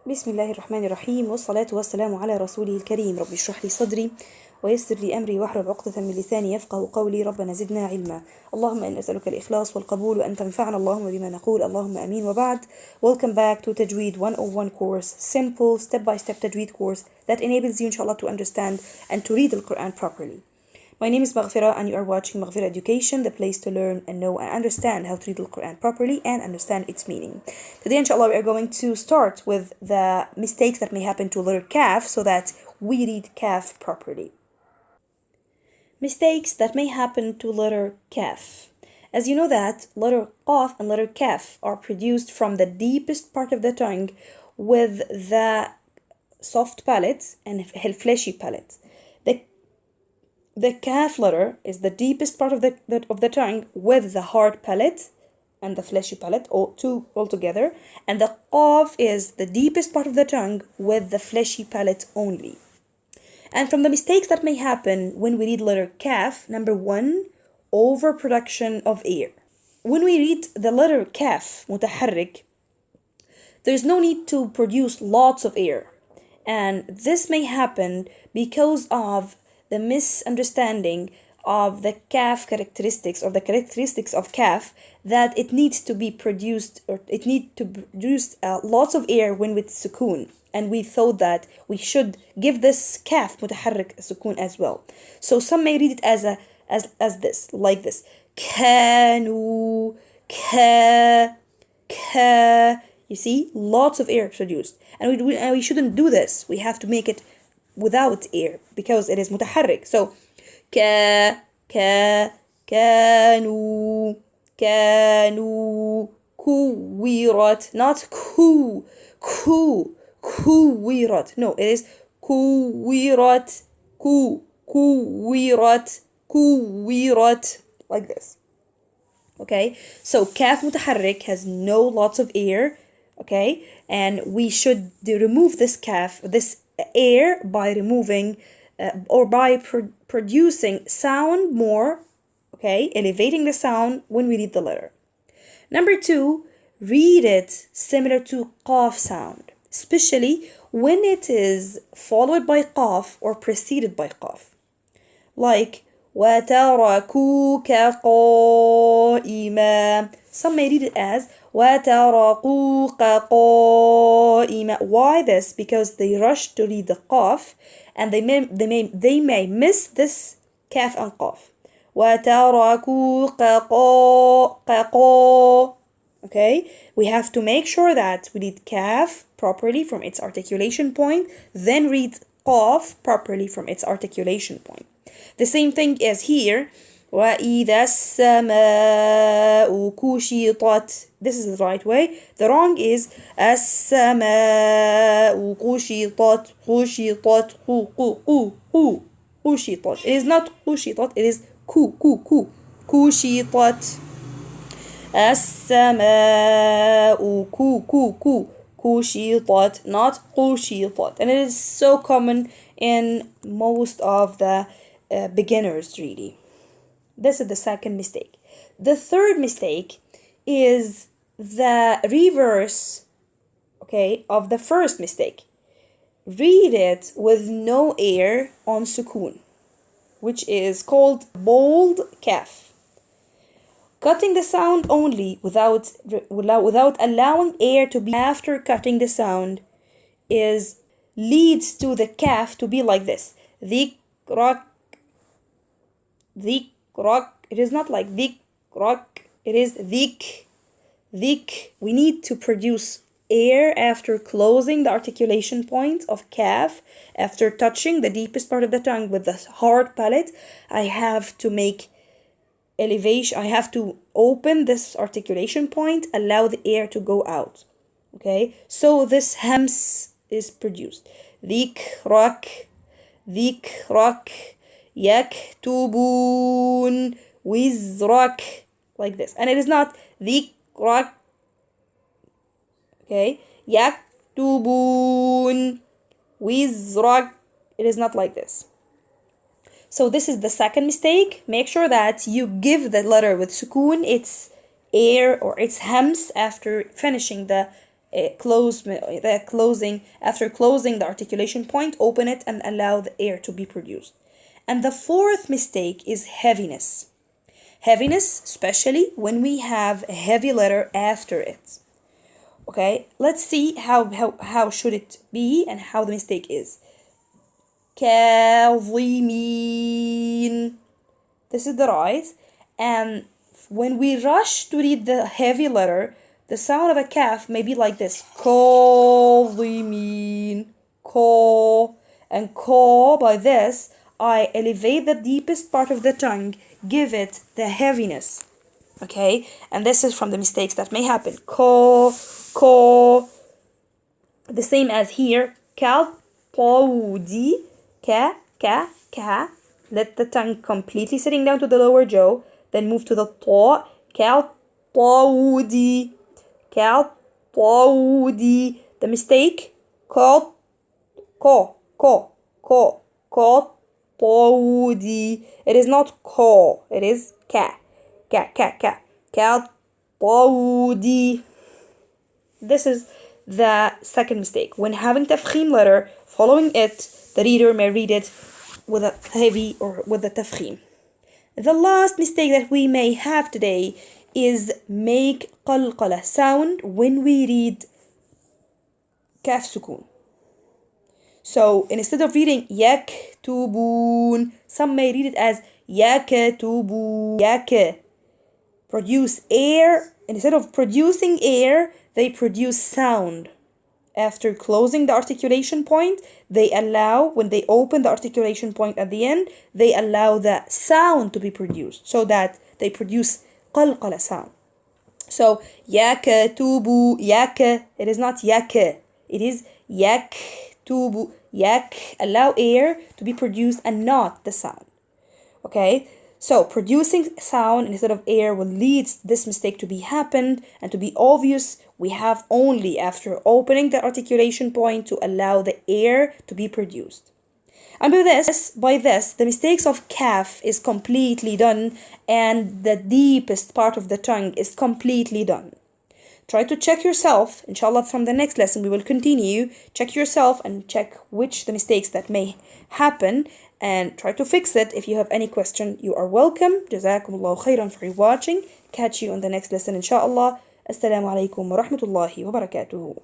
بسم الله الرحمن الرحيم، والصلاة والسلام على رسوله الكريم. رب اشرح لي صدري ويسر لي أمري واحلل عقدة من لساني يفقه قولي. ربنا زدنا علما. اللهم إن أسألك الإخلاص والقبول وأن تنفعنا اللهم بما نقول. اللهم أمين. وبعد. Welcome back to Tajweed 101 course, simple step-by-step Tajweed course that enables you inshallah to understand and to read the Quran properly. My name is Maghfira and you are watching Maghfira Education, the place to learn and know and understand how to read the Quran properly and understand its meaning. Today inshallah we are going to start with the mistakes that may happen to letter Kaf so that we read Kaf properly. Mistakes that may happen to letter Kaf. As you know that letter Qaf and letter Kaf are produced from the deepest part of the tongue with the soft palate and fleshy palate. The Kaf letter is the deepest part of the tongue with the hard palate and the fleshy palate, all together, and the Qaf is the deepest part of the tongue with the fleshy palate only. And from the mistakes that may happen when we read letter Kaf, number one, overproduction of air. When we read the letter Kaf, mutaharrik, there's no need to produce lots of air, and this may happen because of the misunderstanding of the Kaf characteristics or the characteristics of Kaf, that it needs to be produced, or it needs to produce lots of air when with sukoon, and we thought that we should give this Kaf mutaharrik sukoon as well. So some may read it as this, like this: kanu, ka. You see, lots of air produced, and we shouldn't do this. We have to make it without air because it is mutaharrik. So kanu kuwirat, not kuwirat. No, it is kuwirat, kuwirat, like this. Okay, so Kaf mutaharrik has no lots of air. Okay, and we should remove this Kaf, this air, by removing or by producing sound more, okay, elevating the sound when we read the letter. Number two, read it similar to Qaf sound, especially when it is followed by Qaf or preceded by Qaf, like وَتَرَكُوكَ قَائِمًا. Some may read it as وَتَرَكُوكَ قَائِمًا. Why this? Because they rush to read the Qaf and they may miss this Kaf and Qaf. وَتَرَكُوكَ قَائِمًا. Okay, we have to make sure that we read Kaf properly from its articulation point, then read Qaf properly from its articulation point. The same thing as here. وَإِذَا السَّمَاءُ كُشِطَتْ. This is the right way. The wrong is السَّمَاءُ كُشِطَتْ. كُشِطَتْ. It is not كُشِطَتْ, it is كُشِطَتْ. السَّمَاءُ كُشِطَتْ, not كُشِطَتْ. And it is so common in most of the beginners really. This is the second mistake. The third mistake is the reverse, okay, of the first mistake. Read it with no air on sukoon, which is called bold Kaf. Cutting the sound only without allowing air to be after cutting the sound leads to the Kaf to be like this. Dhikrak. It is not like dhikrak, it is dhik. We need to produce air after closing the articulation point of Kaf, after touching the deepest part of the tongue with the hard palate. I have to make elevation, I have to open this articulation point, allow the air to go out. Okay, so this hams is produced. Dhikrak, yaktubun wizrak, like this. And it is not dhikrak, okay, yaktubun wizrak. It is not like this. So this is the second mistake. Make sure that you give the letter with sukoon its air or its hams after finishing the after closing the articulation point, open it and allow the air to be produced. And the fourth mistake is heaviness. Heaviness, especially when we have a heavy letter after it. Okay, let's see how should it be and how the mistake is. كاظمين. This is the right. And when we rush to read the heavy letter, the sound of a kaf may be like this. كاظمين. Ka. And ka, by this, I elevate the deepest part of the tongue, give it the heaviness. Okay, and this is from the mistakes that may happen. Ka, ka. The same as here. Ka, taudi. Ka, ka, ka. Let the tongue completely sitting down to the lower jaw. Then move to the ta. Ka, taudi. Ka, taudi. The mistake. Ka, ka, ka, ka, ka, taudi. It is not ka. It is ka. Ka, ka, ka. Ka, taudi. This is the second mistake. When having tafkhim letter, following it, the reader may read it with a heavy or with a tafkhim. The last mistake that we may have today is make qalqala sound when we read kaf sukun. So instead of reading yaktubun, some may read it as yaktubu. Yak. Produce air. Instead of producing air, they produce sound. After closing the articulation point, they allow, when they open the articulation point at the end, they allow the sound to be produced so that they produce qalqala sound. So, yaktubu, yak, it is not yak, it is yaktubu, yak, allow air to be produced and not the sound. Okay? So producing sound instead of air will lead this mistake to be happened and to be obvious. We have only after opening the articulation point to allow the air to be produced. And by this, the mistakes of kaf is completely done and the deepest part of the tongue is completely done. Try to check yourself. Inshallah, from the next lesson we will continue. Check yourself and check which the mistakes that may happen and try to fix it. If you have any question, you are welcome. Jazakumullahu khairan for watching. Catch you on the next lesson, inshallah. Assalamu alaikum wa rahmatullahi wa barakatuhu.